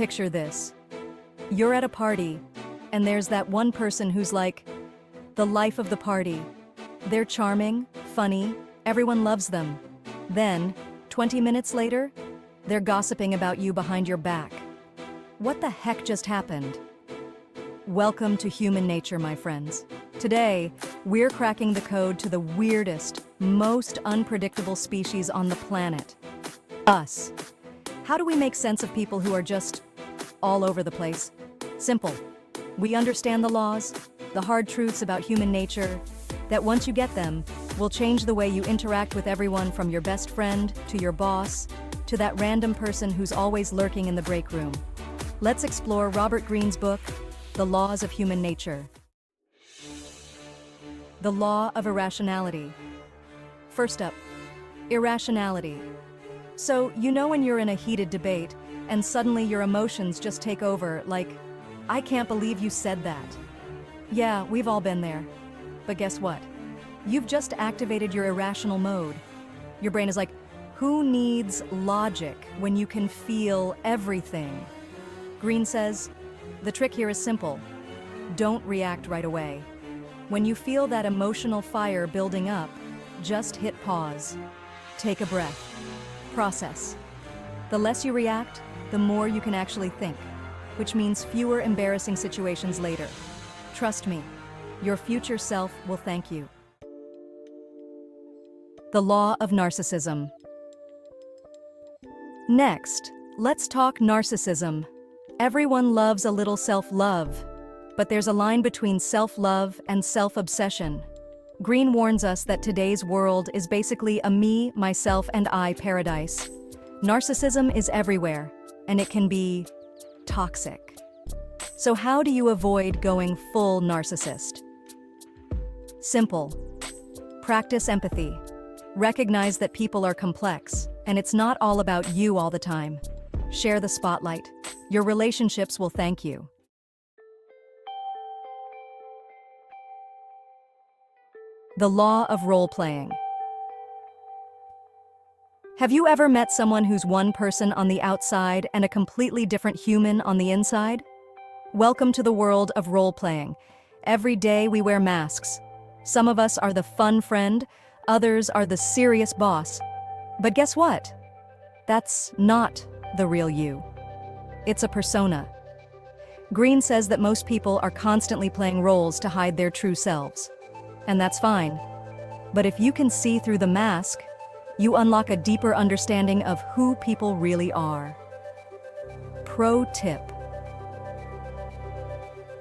Picture this. You're at a party, and there's that one person who's like the life of the party. They're charming, funny, everyone loves them. Then, 20 minutes later, they're gossiping about you behind your back. What the heck just happened? Welcome to human nature, my friends. Today, we're cracking the code to the weirdest, most unpredictable species on the planet. Us. How do we make sense of people who are just all over the place? Simple. We understand the laws, the hard truths about human nature, that once you get them, will change the way you interact with everyone from your best friend to your boss to that random person who's always lurking in the break room. Let's explore Robert Greene's book, The Laws of Human Nature. The Law of Irrationality. First up, irrationality. So, you know when you're in a heated debate and suddenly your emotions just take over, like, I can't believe you said that. Yeah, we've all been there. But guess what? You've just activated your irrational mode. Your brain is like, who needs logic when you can feel everything? Greene says, the trick here is simple. Don't react right away. When you feel that emotional fire building up, just hit pause. Take a breath. Process. The less you react, the more you can actually think, which means fewer embarrassing situations later. Trust me, your future self will thank you. The Law of Narcissism. Next, let's talk narcissism. Everyone loves a little self-love, but there's a line between self-love and self-obsession. Greene warns us that today's world is basically a me, myself, and I paradise. Narcissism is everywhere, and it can be toxic. So how do you avoid going full narcissist? Simple. Practice empathy. Recognize that people are complex, and it's not all about you all the time. Share the spotlight. Your relationships will thank you. The Law of Role-Playing. Have you ever met someone who's one person on the outside and a completely different human on the inside? Welcome to the world of role-playing. Every day we wear masks. Some of us are the fun friend, others are the serious boss. But guess what? That's not the real you. It's a persona. Greene says that most people are constantly playing roles to hide their true selves. And that's fine. But if you can see through the mask, you unlock a deeper understanding of who people really are. Pro tip.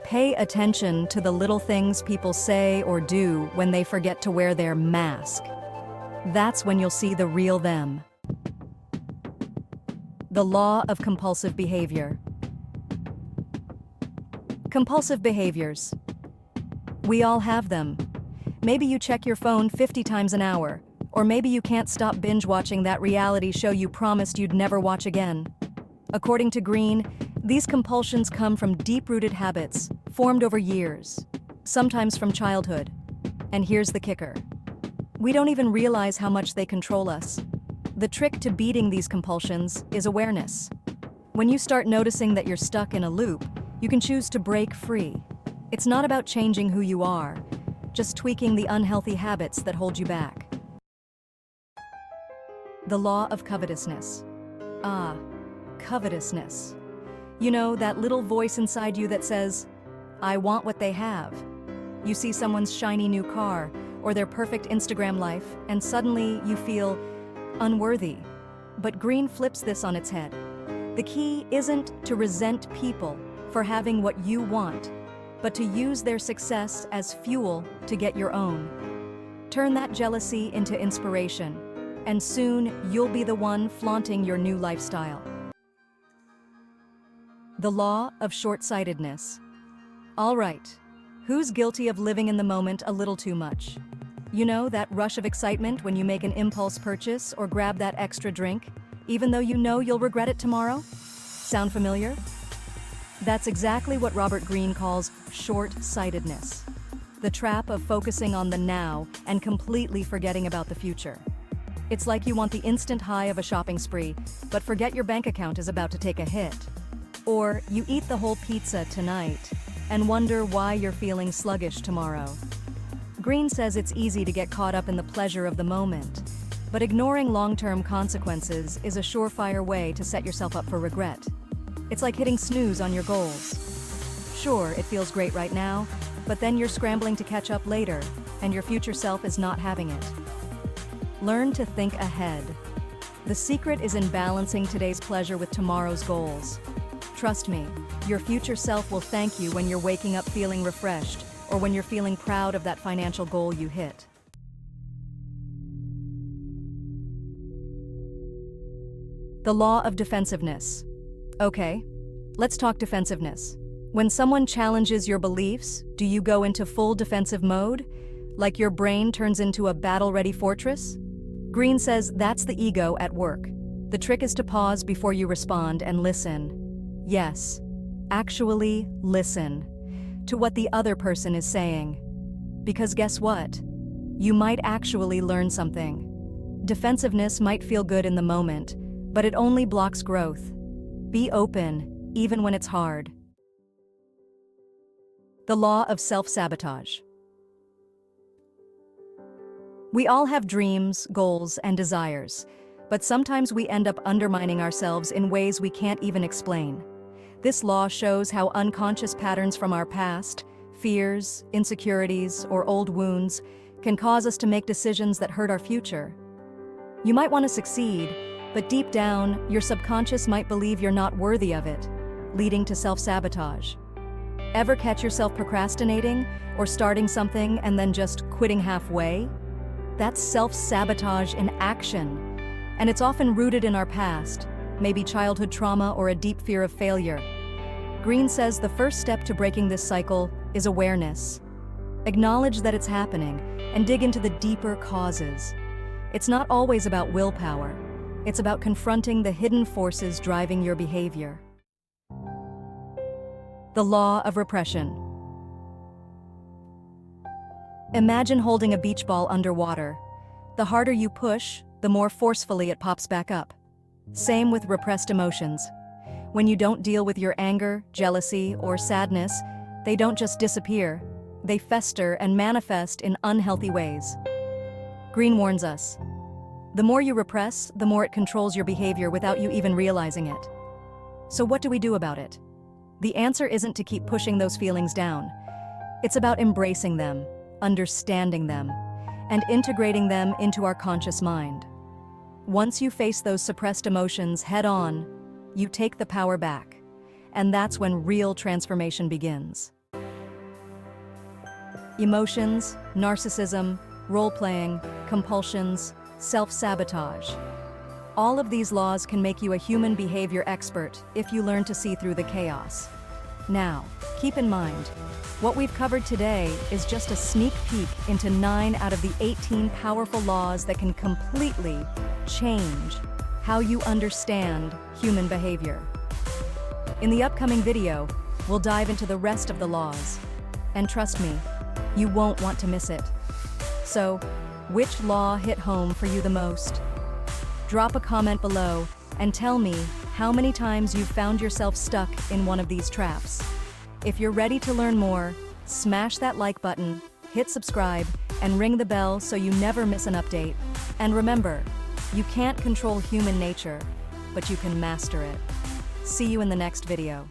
Pay attention to the little things people say or do when they forget to wear their mask. That's when you'll see the real them. The Law of Compulsive Behavior. Compulsive behaviors. We all have them. Maybe you check your phone 50 times an hour, or maybe you can't stop binge-watching that reality show you promised you'd never watch again. According to Greene, these compulsions come from deep-rooted habits, formed over years, sometimes from childhood. And here's the kicker. We don't even realize how much they control us. The trick to beating these compulsions is awareness. When you start noticing that you're stuck in a loop, you can choose to break free. It's not about changing who you are, just tweaking the unhealthy habits that hold you back. The Law of Covetousness. Ah, covetousness. You know, that little voice inside you that says, I want what they have. You see someone's shiny new car or their perfect Instagram life, and suddenly you feel unworthy. But Greene flips this on its head. The key isn't to resent people for having what you want, but to use their success as fuel to get your own. Turn that jealousy into inspiration, and soon you'll be the one flaunting your new lifestyle. The Law of Shortsightedness. All right, who's guilty of living in the moment a little too much? You know, that rush of excitement when you make an impulse purchase or grab that extra drink, even though you know you'll regret it tomorrow? Sound familiar? That's exactly what Robert Greene calls short-sightedness, the trap of focusing on the now and completely forgetting about the future. It's like you want the instant high of a shopping spree, but forget your bank account is about to take a hit. Or you eat the whole pizza tonight and wonder why you're feeling sluggish tomorrow. Greene says it's easy to get caught up in the pleasure of the moment, but ignoring long-term consequences is a surefire way to set yourself up for regret. It's like hitting snooze on your goals. Sure, it feels great right now, but then you're scrambling to catch up later, and your future self is not having it. Learn to think ahead. The secret is in balancing today's pleasure with tomorrow's goals. Trust me, your future self will thank you when you're waking up feeling refreshed, or when you're feeling proud of that financial goal you hit. The law of defensiveness. Okay, let's talk defensiveness. When someone challenges your beliefs, do you go into full defensive mode? Like your brain turns into a battle-ready fortress? Greene says that's the ego at work. The trick is to pause before you respond and listen. Yes, actually listen to what the other person is saying. Because guess what? You might actually learn something. Defensiveness might feel good in the moment, but it only blocks growth. Be open, even when it's hard. The law of self-sabotage. We all have dreams, goals, and desires, but sometimes we end up undermining ourselves in ways we can't even explain. This law shows how unconscious patterns from our past, fears, insecurities, or old wounds can cause us to make decisions that hurt our future. You might want to succeed, but deep down, your subconscious might believe you're not worthy of it, leading to self-sabotage. Ever catch yourself procrastinating or starting something and then just quitting halfway? That's self-sabotage in action, and it's often rooted in our past, maybe childhood trauma or a deep fear of failure. Greene says the first step to breaking this cycle is awareness. Acknowledge that it's happening and dig into the deeper causes. It's not always about willpower. It's about confronting the hidden forces driving your behavior. The law of repression. Imagine holding a beach ball underwater. The harder you push, the more forcefully it pops back up. Same with repressed emotions. When you don't deal with your anger, jealousy, or sadness, they don't just disappear. They fester and manifest in unhealthy ways. Greene warns us. The more you repress, the more it controls your behavior without you even realizing it. So what do we do about it? The answer isn't to keep pushing those feelings down. It's about embracing them, understanding them, and integrating them into our conscious mind. Once you face those suppressed emotions head-on, you take the power back, and that's when real transformation begins. Emotions, narcissism, role-playing, compulsions, self-sabotage. All of these laws can make you a human behavior expert if you learn to see through the chaos. Now, keep in mind, what we've covered today is just a sneak peek into 9 out of the 18 powerful laws that can completely change how you understand human behavior. In the upcoming video, we'll dive into the rest of the laws. And trust me, you won't want to miss it. So, which law hit home for you the most? Drop a comment below and tell me how many times you've found yourself stuck in one of these traps. If you're ready to learn more, smash that like button, hit subscribe, and ring the bell so you never miss an update. And remember, you can't control human nature, but you can master it. See you in the next video.